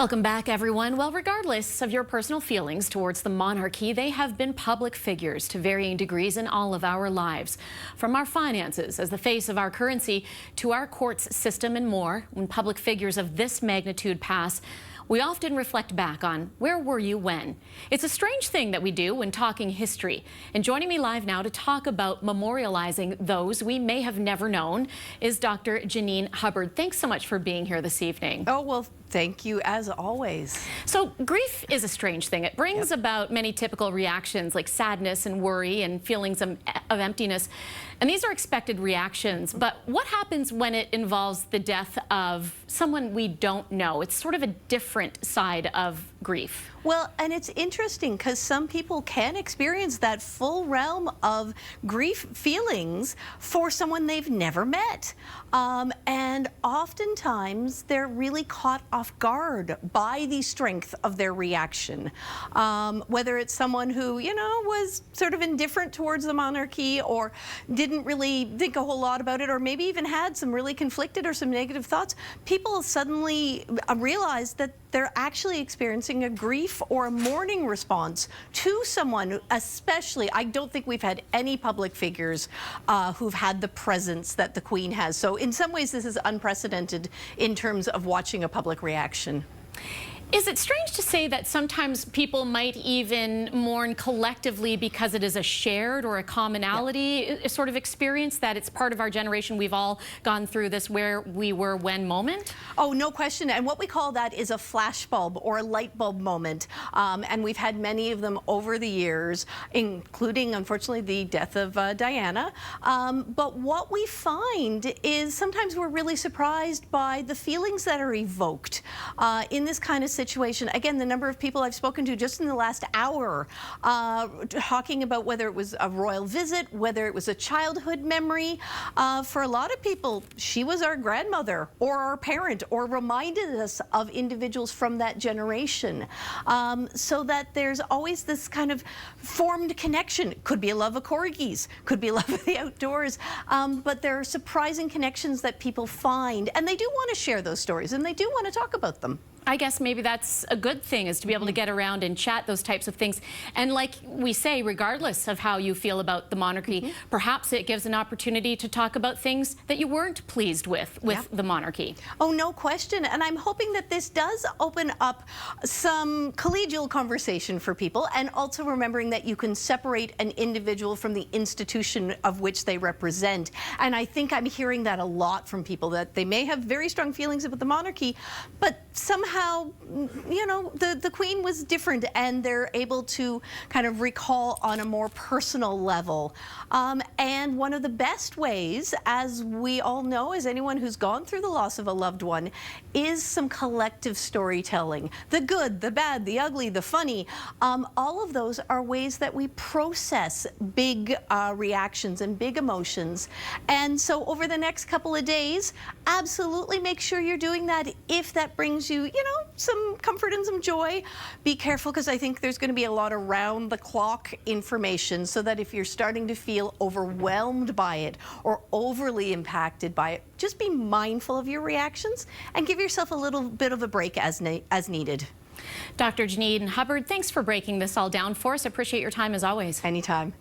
Welcome back, everyone. Well, regardless of your personal feelings towards the monarchy, they have been public figures to varying degrees in all of our lives. From our finances as the face of our currency to our courts system and more, when public figures of this magnitude pass, we often reflect back on where were you when? It's a strange thing that we do when talking history. And joining me live now to talk about memorializing those we may have never known is Dr. Janine Hubbard. Thanks so much for being here this evening. Oh, well, thank you as always. So grief is a strange thing. It brings about many typical reactions like sadness and worry and feelings of emptiness. And these are expected reactions. But what happens when it involves the death of someone we don't know? It's sort of a different side of grief. Well, and it's interesting because some people can experience that full realm of grief feelings for someone they've never met. And oftentimes they're really caught off guard by the strength of their reaction. Whether it's someone who, was sort of indifferent towards the monarchy or didn't really think a whole lot about it, or maybe even had some really conflicted or some negative thoughts, people suddenly realize that they're actually experiencing a grief or a mourning response to someone, especially, I don't think we've had any public figures who've had the presence that the Queen has. So in some ways, this is unprecedented in terms of watching a public reaction. Is it strange to say that sometimes people might even mourn collectively because it is a shared or a commonality sort of experience, that it's part of our generation? We've all gone through this where we were when moment? Oh, no question. And what we call that is a flashbulb or a light bulb moment. And we've had many of them over the years, including, unfortunately, the death of Diana. But what we find is sometimes we're really surprised by the feelings that are evoked in this kind of situation. Again, the number of people I've spoken to just in the last hour talking about whether it was a royal visit, whether it was a childhood memory. For a lot of people, she was our grandmother or our parent, or reminded us of individuals from that generation. So that there's always this kind of formed connection. Could be a love of corgis, could be a love of the outdoors, but there are surprising connections that people find, and they do want to share those stories, and they do want to talk about them. I guess maybe that's a good thing, is to be able to get around and chat those types of things. And like we say, regardless of how you feel about the monarchy, perhaps it gives an opportunity to talk about things that you weren't pleased with the monarchy. Oh, no question. And I'm hoping that this does open up some collegial conversation for people, and also remembering that you can separate an individual from the institution of which they represent. And I think I'm hearing that a lot from people, that they may have very strong feelings about the monarchy, but somehow, the Queen was different, and they're able to kind of recall on a more personal level. And one of the best ways, as we all know, as anyone who's gone through the loss of a loved one, is some collective storytelling. The good, the bad, the ugly, the funny, all of those are ways that we process big reactions and big emotions. And so over the next couple of days, absolutely make sure you're doing that. If that brings you, some comfort and some joy, be careful, because I think there's going to be a lot of round-the-clock information, so that if you're starting to feel overwhelmed by it or overly impacted by it, just be mindful of your reactions and give yourself a little bit of a break as needed. Dr. Janine Hubbard, thanks for breaking this all down for us. Appreciate your time as always. Anytime.